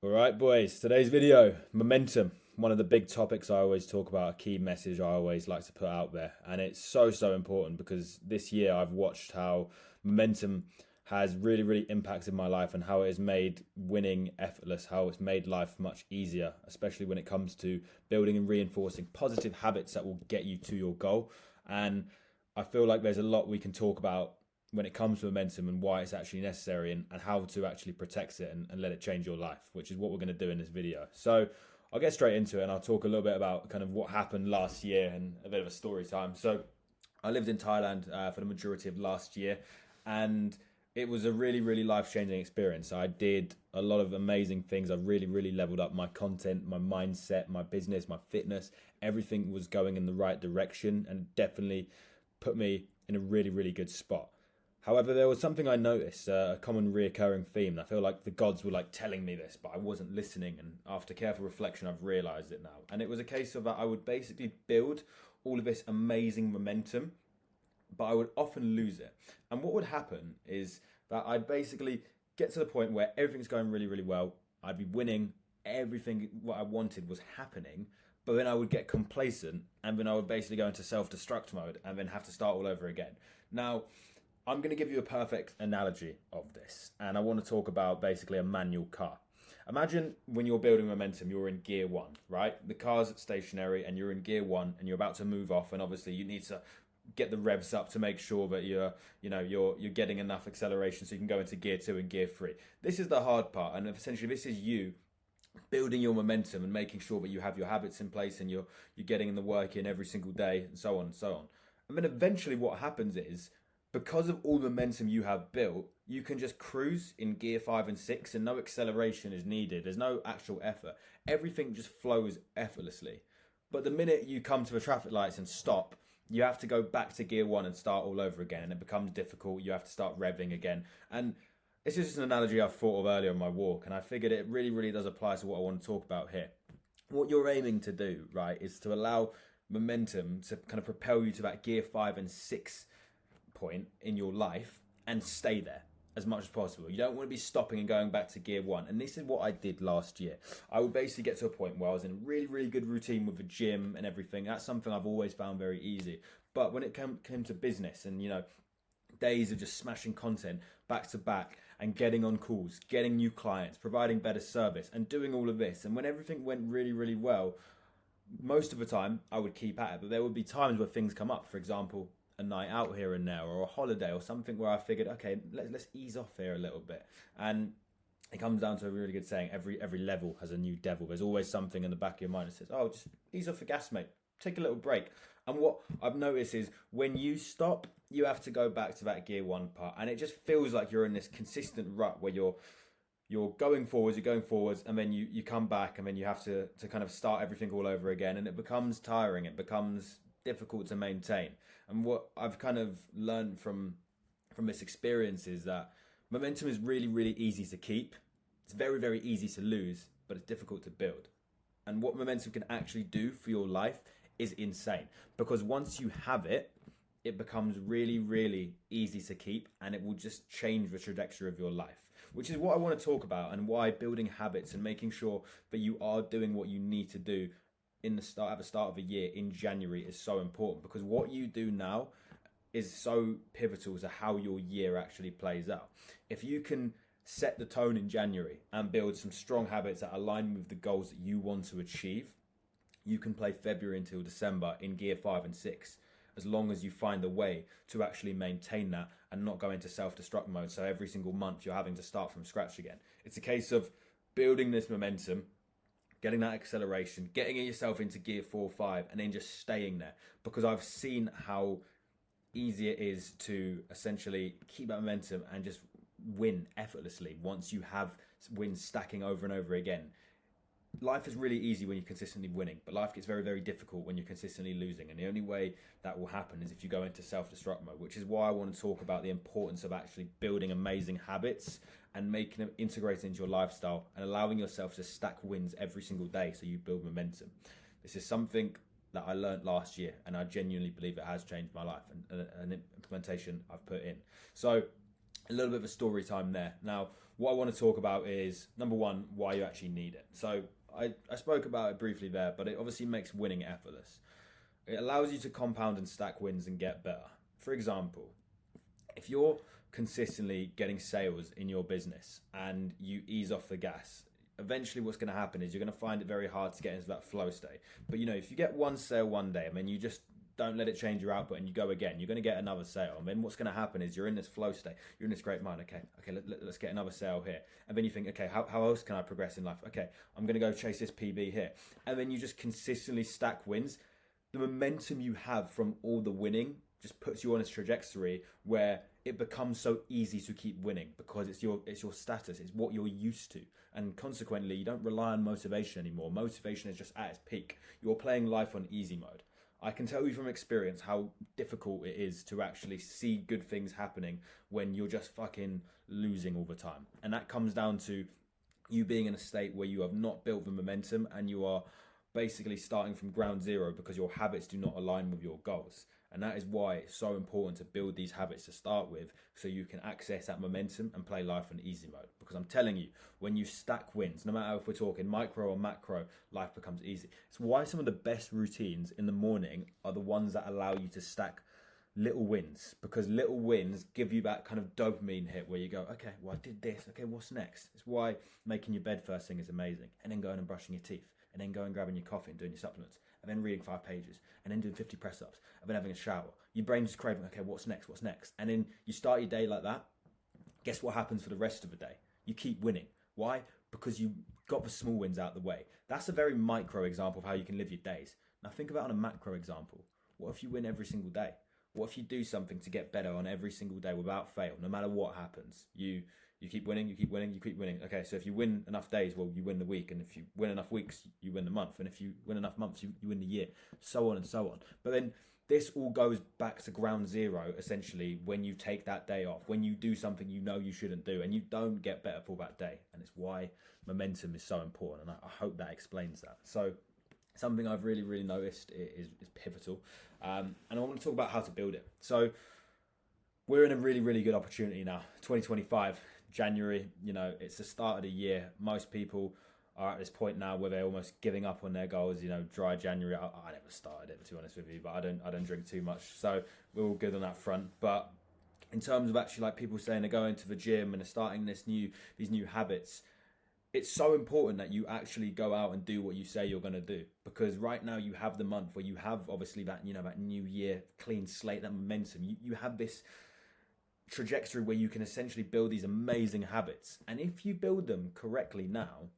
All right, boys. Today's video, momentum. One of the big topics I always talk about, a key message I always like to put out there. And it's so important because this year I've watched how momentum has really impacted my life and how it has made winning effortless, how it's made life much easier, especially when it comes to building and reinforcing positive habits that will get you to your goal. And I feel like there's a lot we can talk about when it comes to momentum and why it's actually necessary and how to actually protect it and let it change your life, which is what we're going to do in this video. So I'll get straight into it and I'll talk a little bit about kind of what happened last year and a bit of a story time. So I lived in Thailand for the majority of last year, and it was a really life changing experience. I did a lot of amazing things. I really leveled up my content, my mindset, my business, my fitness. Everything was going in the right direction and definitely put me in a really good spot. However, there was something I noticed, a common reoccurring theme. And I feel like the gods were like telling me this, but I wasn't listening. And after careful reflection, I've realized it now. And it was a case of that I would basically build all of this amazing momentum, but I would often lose it. And what would happen is that I'd basically get to the point where everything's going really well. I'd be winning, everything what I wanted was happening, but then I would get complacent and then I would basically go into self destruct mode and then have to start all over again. Now, I'm going to give you a perfect analogy of this, and I want to talk about basically a manual car. Imagine when you're building momentum, you're in gear one, right? The car's stationary and you're in gear one and you're about to move off, and obviously you need to get the revs up to make sure that you're getting enough acceleration so you can go into gear two and gear three. This is the hard part, and essentially this is you building your momentum and making sure that you have your habits in place and you're getting in the work in every single day and so on and so on. And then eventually what happens is, because of all the momentum you have built, you can just cruise in gear 5 and 6 and no acceleration is needed. There's no actual effort. Everything just flows effortlessly. But the minute you come to the traffic lights and stop, you have to go back to gear one and start all over again. And it becomes difficult. You have to start revving again. And this is just an analogy I've thought of earlier on my walk. And I figured it really does apply to what I want to talk about here. What you're aiming to do, right, is to allow momentum to kind of propel you to that gear 5 and 6 point in your life and stay there as much as possible. You don't want to be stopping and going back to gear one. And this is what I did last year. I would basically get to a point where I was in a really good routine with the gym and everything. That's something I've always found very easy. But when it came to business and, days of just smashing content back to back and getting on calls, getting new clients, providing better service and doing all of this. And when everything went really well, most of the time I would keep at it, but there would be times where things come up. For example, a night out here and there, or a holiday, or something where I figured, okay, let's ease off here a little bit. And it comes down to a really good saying: every level has a new devil. There's always something in the back of your mind that says, "Oh, just ease off the gas, mate. Take a little break." And what I've noticed is when you stop, you have to go back to that gear one part, and it just feels like you're in this consistent rut where you're going forwards, and then you come back, and then you have to kind of start everything all over again, and it becomes tiring. It becomes difficult to maintain. And what I've kind of learned from this experience is that momentum is really easy to keep. It's very easy to lose, but it's difficult to build. And what momentum can actually do for your life is insane, because once you have it, it becomes really easy to keep, and it will just change the trajectory of your life, which is what I want to talk about, and why building habits and making sure that you are doing what you need to do at the start of a year in January is so important, because what you do now is so pivotal to how your year actually plays out. If you can set the tone in January and build some strong habits that align with the goals that you want to achieve, you can play February until December in gear 5 and 6, as long as you find a way to actually maintain that and not go into self-destruct mode. So every single month you're having to start from scratch again. It's a case of building this momentum, getting that acceleration, getting yourself into gear 4, 5, and then just staying there. Because I've seen how easy it is to essentially keep that momentum and just win effortlessly once you have wins stacking over and over again. Life is really easy when you're consistently winning, but life gets very difficult when you're consistently losing. And the only way that will happen is if you go into self-destruct mode, which is why I want to talk about the importance of actually building amazing habits and making them integrated into your lifestyle and allowing yourself to stack wins every single day so you build momentum. This is something that I learned last year, and I genuinely believe it has changed my life, and an implementation I've put in. So a little bit of a story time there. Now, what I want to talk about is number one, why you actually need it. So I spoke about it briefly there, but it obviously makes winning effortless. It allows you to compound and stack wins and get better. For example, if you're consistently getting sales in your business and you ease off the gas, eventually what's going to happen is you're going to find it very hard to get into that flow state. But if you get one sale one day and then you just don't let it change your output and you go again, you're going to get another sale. And then what's going to happen is you're in this flow state, you're in this great mind. Okay, let's get another sale here. And then you think, okay, how else can I progress in life? Okay, I'm going to go chase this PB here. And then you just consistently stack wins. The momentum you have from all the winning just puts you on this trajectory where it becomes so easy to keep winning because it's your status, it's what you're used to, and consequently you don't rely on motivation anymore. Motivation is just at its peak. You're playing life on easy mode. I can tell you from experience how difficult it is to actually see good things happening when you're just fucking losing all the time, and that comes down to you being in a state where you have not built the momentum and you are basically starting from ground zero because your habits do not align with your goals. And that is why it's so important to build these habits to start with so you can access that momentum and play life in easy mode. Because I'm telling you, when you stack wins, no matter if we're talking micro or macro, life becomes easy. It's why some of the best routines in the morning are the ones that allow you to stack little wins, because little wins give you that kind of dopamine hit where you go, okay, well, I did this. Okay, what's next? It's why making your bed first thing is amazing, and then going and brushing your teeth, and then going grabbing your coffee and doing your supplements, and then reading 5 pages, and then doing 50 press-ups, and then having a shower. Your brain's just craving, okay, what's next? What's next? And then you start your day like that. Guess what happens for the rest of the day? You keep winning. Why? Because you got the small wins out of the way. That's a very micro example of how you can live your days. Now think about it on a macro example. What if you win every single day? What if you do something to get better on every single day without fail, no matter what happens? You keep winning, you keep winning, you keep winning. Okay, so if you win enough days, well, you win the week. And if you win enough weeks, you win the month. And if you win enough months, you win the year, so on and so on. But then this all goes back to ground zero, essentially, when you take that day off, when you do something you know you shouldn't do, and you don't get better for that day. And it's why momentum is so important. And I hope that explains that. So something I've really noticed is pivotal. And I want to talk about how to build it. So we're in a really good opportunity now. 2025, January, it's the start of the year. Most people are at this point now where they're almost giving up on their goals. Dry January. I never started it, to be honest with you, but I don't drink too much. So we're all good on that front. But in terms of actually like people saying they're going to the gym and they're starting these new habits, it's so important that you actually go out and do what you say you're going to do, because right now you have the month where you have obviously that, that new year, clean slate, that momentum. You have this trajectory where you can essentially build these amazing habits. And if you build them correctly now,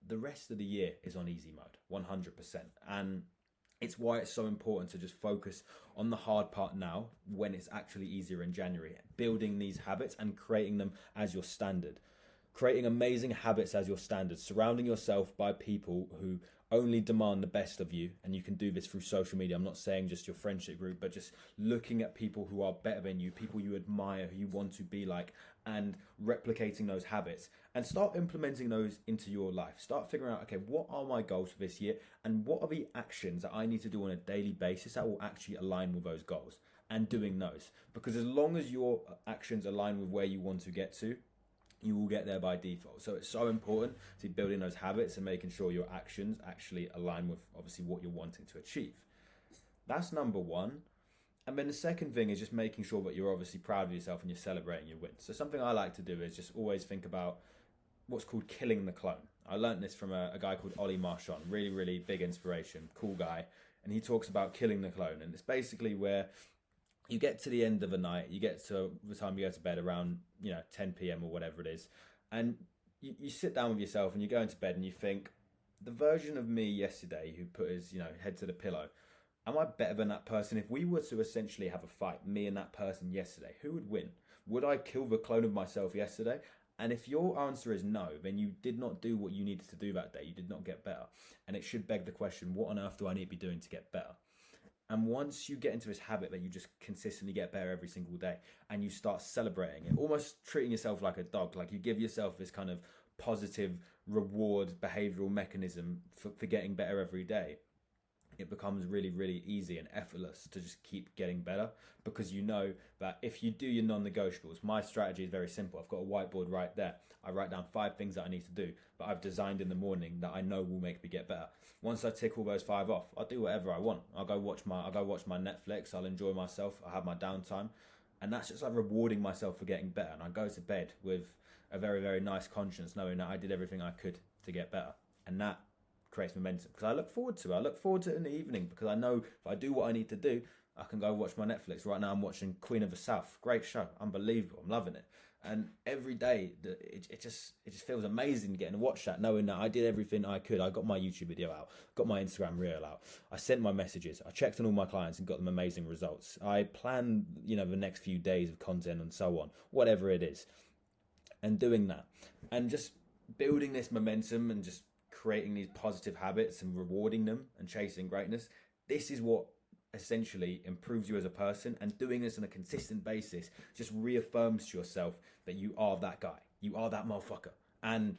the rest of the year is on easy mode, 100%. And it's why it's so important to just focus on the hard part now when it's actually easier in January, building these habits and creating them as your standard. Creating amazing habits as your standard, surrounding yourself by people who only demand the best of you. And you can do this through social media. I'm not saying just your friendship group, but just looking at people who are better than you, people you admire, who you want to be like, and replicating those habits, and start implementing those into your life. Start figuring out, okay, what are my goals for this year? And what are the actions that I need to do on a daily basis that will actually align with those goals, and doing those. Because as long as your actions align with where you want to get to, you will get there by default. So it's so important to building those habits and making sure your actions actually align with obviously what you're wanting to achieve. That's number one. And then the second thing is just making sure that you're obviously proud of yourself and you're celebrating your wins. So something I like to do is just always think about what's called killing the clone. I learned this from a guy called Ollie Marchand, really big inspiration, cool guy. And he talks about killing the clone. And it's basically where you get to the end of the night, you get to the time you go to bed around 10 p.m. or whatever it is, and you sit down with yourself and you go into bed and you think, the version of me yesterday who put his head to the pillow, am I better than that person? If we were to essentially have a fight, me and that person yesterday, who would win? Would I kill the clone of myself yesterday? And if your answer is no, then you did not do what you needed to do that day. You did not get better. And it should beg the question, what on earth do I need to be doing to get better? And once you get into this habit that you just consistently get better every single day, and you start celebrating it, almost treating yourself like a dog, like you give yourself this kind of positive reward behavioral mechanism for getting better every day, it becomes really, really easy and effortless to just keep getting better, because you know that if you do your non-negotiables, my strategy is very simple. I've got a whiteboard right there. I write down 5 things that I need to do, but I've designed in the morning that I know will make me get better. Once I tick all those 5 off, I'll do whatever I want. I'll go watch my Netflix. I'll enjoy myself. I'll have my downtime, and that's just like rewarding myself for getting better. And I go to bed with a very, very nice conscience, knowing that I did everything I could to get better, and that creates momentum, because I look forward to it. I look forward to it in the evening, because I know if I do what I need to do, I can go watch my Netflix. Right now I'm watching Queen of the South. Great show, unbelievable. I'm loving it. And every day it just feels amazing getting to watch that, knowing that I did everything I could. I got my YouTube video out, got my Instagram reel out, I sent my messages, I checked on all my clients and got them amazing results. I planned, the next few days of content and so on, whatever it is, and doing that and just building this momentum and just creating these positive habits and rewarding them and chasing greatness. This is what essentially improves you as a person, and doing this on a consistent basis just reaffirms to yourself that you are that guy, you are that motherfucker. And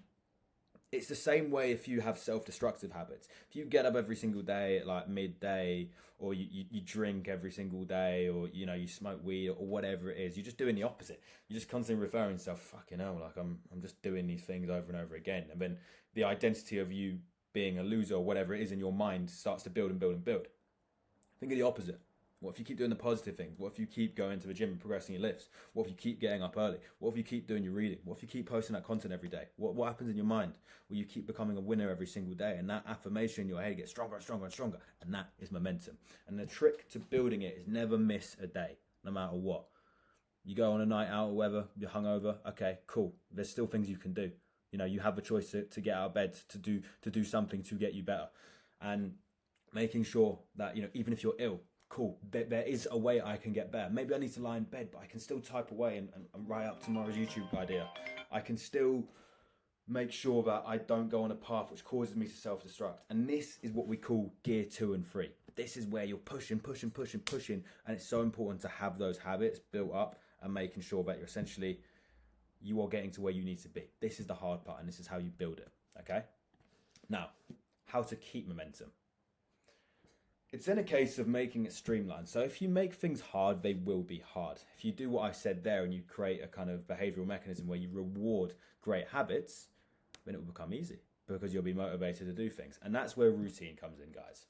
it's the same way if you have self-destructive habits. If you get up every single day at like midday, or you drink every single day, or you smoke weed or whatever it is, you're just doing the opposite. You're just constantly referring to yourself, fucking hell, like I'm just doing these things over and over again. And then the identity of you being a loser or whatever it is in your mind starts to build and build and build. Think of the opposite. What if you keep doing the positive things? What if you keep going to the gym and progressing your lifts? What if you keep getting up early? What if you keep doing your reading? What if you keep posting that content every day? What happens in your mind? Well, you keep becoming a winner every single day, and that affirmation in your head gets stronger and stronger and stronger, and that is momentum. And the trick to building it is never miss a day, no matter what. You go on a night out or whatever, you're hungover, okay, cool. There's still things you can do. You have a choice to get out of bed, to do something to get you better. And making sure that, even if you're ill, cool, there is a way I can get better. Maybe I need to lie in bed, but I can still type away and write up tomorrow's YouTube idea. I can still make sure that I don't go on a path which causes me to self-destruct. And this is what we call gear 2 and 3. This is where you're pushing, and it's so important to have those habits built up and making sure that you are getting to where you need to be. This is the hard part, and this is how you build it, okay? Now, how to keep momentum. It's then a case of making it streamlined. So if you make things hard, they will be hard. If you do what I said there and you create a kind of behavioral mechanism where you reward great habits, then it will become easy, because you'll be motivated to do things. And that's where routine comes in, guys.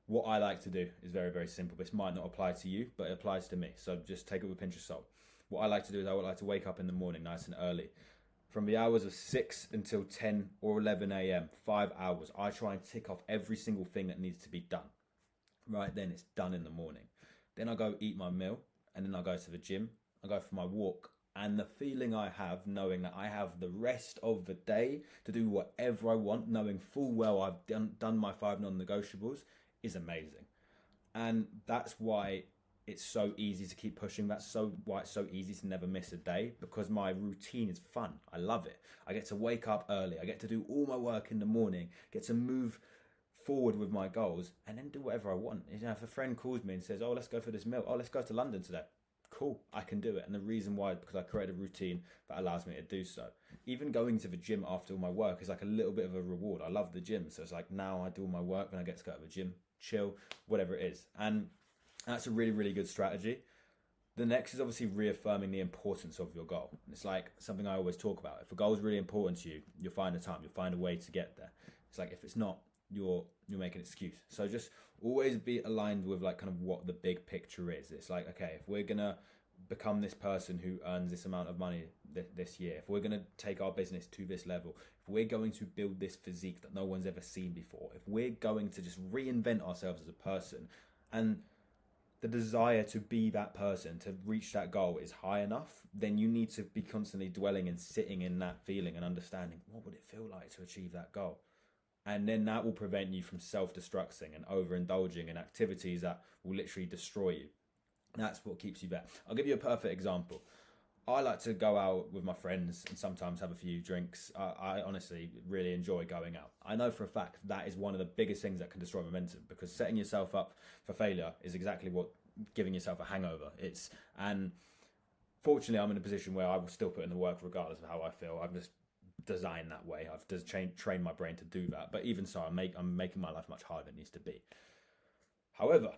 What I like to do is very, very simple. This might not apply to you, but it applies to me. So just take it with a pinch of salt. What I like to do is I would like to wake up in the morning nice and early. From the hours of 6 until 10 or 11 a.m., 5 hours, I try and tick off every single thing that needs to be done. Right then, it's done in the morning. Then I go eat my meal, and then I go to the gym. I go for my walk, and the feeling I have knowing that I have the rest of the day to do whatever I want, knowing full well I've done my 5 non-negotiables, is amazing. And that's why it's so easy to keep pushing. That's why it's so easy to never miss a day, because my routine is fun. I love it. I get to wake up early. I get to do all my work in the morning, get to move forward with my goals, and then do whatever I want. If a friend calls me and says, oh, let's go for this meal, oh, let's go to London today, cool, I can do it. And the reason why is because I created a routine that allows me to do so. Even going to the gym after all my work is like a little bit of a reward. I love the gym, so it's like now I do all my work and I get to go to the gym, chill, whatever it is. And that's a really, really good strategy. The next is obviously reaffirming the importance of your goal. It's like something I always talk about. If a goal is really important to you, you'll find the time, you'll find a way to get there. It's like if it's not, you're making an excuse. So just always be aligned with like kind of what the big picture is. It's like, okay, if we're gonna become this person who earns this amount of money this year, if we're gonna take our business to this level, if we're going to build this physique that no one's ever seen before, if we're going to just reinvent ourselves as a person, and the desire to be that person, to reach that goal is high enough, then you need to be constantly dwelling and sitting in that feeling and understanding, what would it feel like to achieve that goal? And then that will prevent you from self-destructing and overindulging in activities that will literally destroy you. That's what keeps you there. I'll give you a perfect example. I like to go out with my friends and sometimes have a few drinks. I honestly really enjoy going out. I know for a fact that is one of the biggest things that can destroy momentum, because setting yourself up for failure is exactly what giving yourself a hangover is. And fortunately, I'm in a position where I will still put in the work regardless of how I feel. I'm just designed that way. I've just trained my brain to do that. But even so, I'm making my life much harder than it needs to be. However,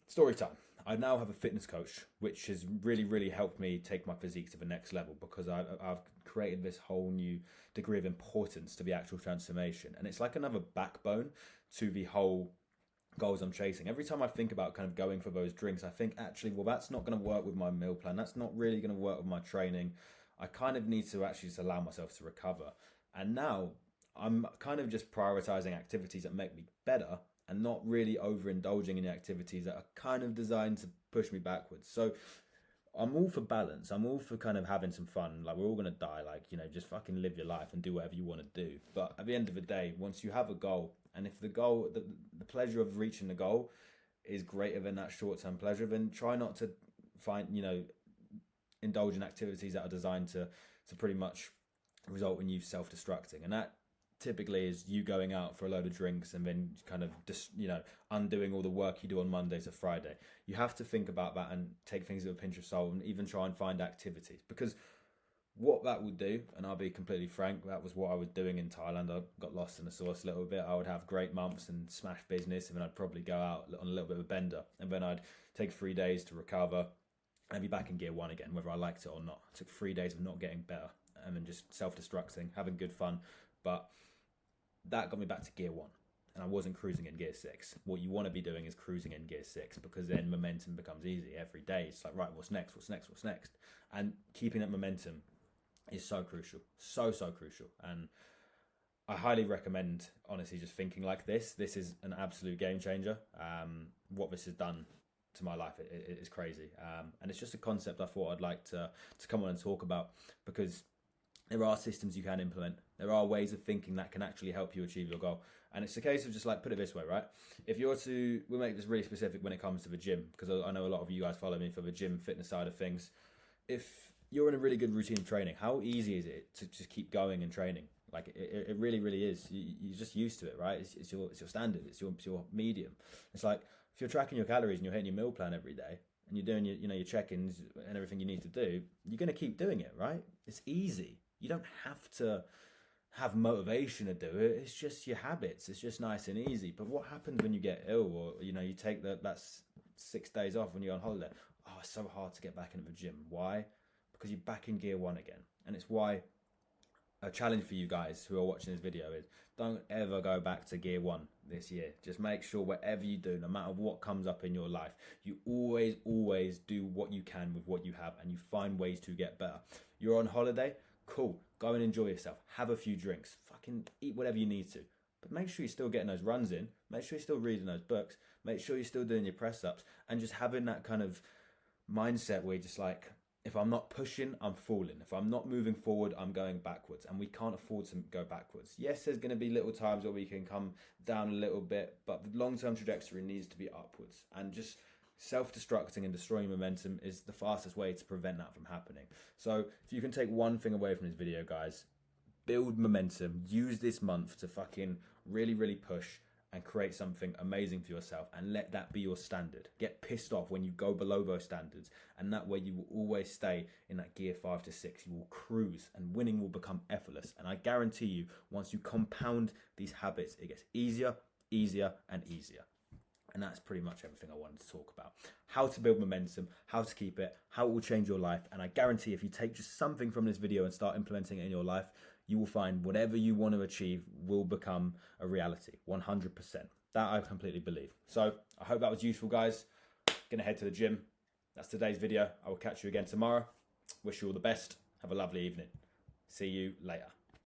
story time. I now have a fitness coach, which has really helped me take my physique to the next level, because I've created this whole new degree of importance to the actual transformation. And it's like another backbone to the whole goals I'm chasing. Every time I think about kind of going for those drinks, I think, actually, well, that's not going to work with my meal plan. That's not really going to work with my training. I kind of need to actually just allow myself to recover. And now I'm kind of just prioritizing activities that make me better, and not really overindulging in the activities that are kind of designed to push me backwards. So I'm all for balance. I'm all for kind of having some fun. Like, we're all going to die. Like, just fucking live your life and do whatever you want to do. But at the end of the day, once you have a goal, and if the goal, the pleasure of reaching the goal is greater than that short-term pleasure, then try not to indulge in activities that are designed to pretty much result in you self-destructing. And that typically is you going out for a load of drinks and then kind of just undoing all the work you do on Monday to Friday. You have to think about that and take things with a pinch of salt, and even try and find activities, because what that would do, and I'll be completely frank, that was what I was doing in Thailand. I got lost in the sauce a little bit. I would have great months and smash business, and then I'd probably go out on a little bit of a bender, and then I'd take 3 days to recover and be back in gear 1 again, whether I liked it or not. I took 3 days of not getting better and then just self-destructing, having good fun. But that got me back to gear 1, and I wasn't cruising in gear 6. What you want to be doing is cruising in gear 6, because then momentum becomes easy every day. It's like, right, what's next? And keeping that momentum is so crucial, so crucial. And I highly recommend, honestly, just thinking like this. This is an absolute game changer. What this has done to my life, it is crazy. And it's just a concept I thought I'd like to come on and talk about, because there are systems you can implement. There are ways of thinking that can actually help you achieve your goal. And it's a case of just like, put it this way, right? If you're to, we'll make this really specific when it comes to the gym, because I know a lot of you guys follow me for the gym fitness side of things. If you're in a really good routine of training, how easy is it to just keep going and training? Like, it really is. You're just used to it, right? It's your standard. It's your medium. It's like, if you're tracking your calories and you're hitting your meal plan every day, and you're doing your check-ins and everything you need to do, you're going to keep doing it, right? It's easy. You don't have to have motivation to do it. It's just your habits. It's just nice and easy. But what happens when you get ill, or you take that's 6 days off when you're on holiday? Oh, it's so hard to get back into the gym. Why? Because you're back in gear 1 again. And it's why a challenge for you guys who are watching this video is, don't ever go back to gear 1 this year. Just make sure whatever you do, no matter what comes up in your life, you always do what you can with what you have, and you find ways to get better. You're on holiday, cool, go and enjoy yourself, have a few drinks, fucking eat whatever you need to, but make sure you're still getting those runs in, make sure you're still reading those books, make sure you're still doing your press ups, and just having that kind of mindset where you're just like, if I'm not pushing, I'm falling. If I'm not moving forward, I'm going backwards. And we can't afford to go backwards. Yes, there's going to be little times where we can come down a little bit, but the long-term trajectory needs to be upwards. And just self-destructing and destroying momentum is the fastest way to prevent that from happening. So if you can take one thing away from this video, guys, build momentum. Use this month to fucking really push and create something amazing for yourself, and let that be your standard. Get pissed off when you go below those standards, and that way you will always stay in that gear 5 to 6. You will cruise, and winning will become effortless. And I guarantee you, once you compound these habits, it gets easier and easier. And that's pretty much everything I wanted to talk about. How to build momentum, how to keep it, how it will change your life. And I guarantee if you take just something from this video and start implementing it in your life, you will find whatever you want to achieve will become a reality, 100%. That I completely believe. So I hope that was useful, guys. Gonna head to the gym. That's today's video. I will catch you again tomorrow. Wish you all the best. Have a lovely evening. See you later.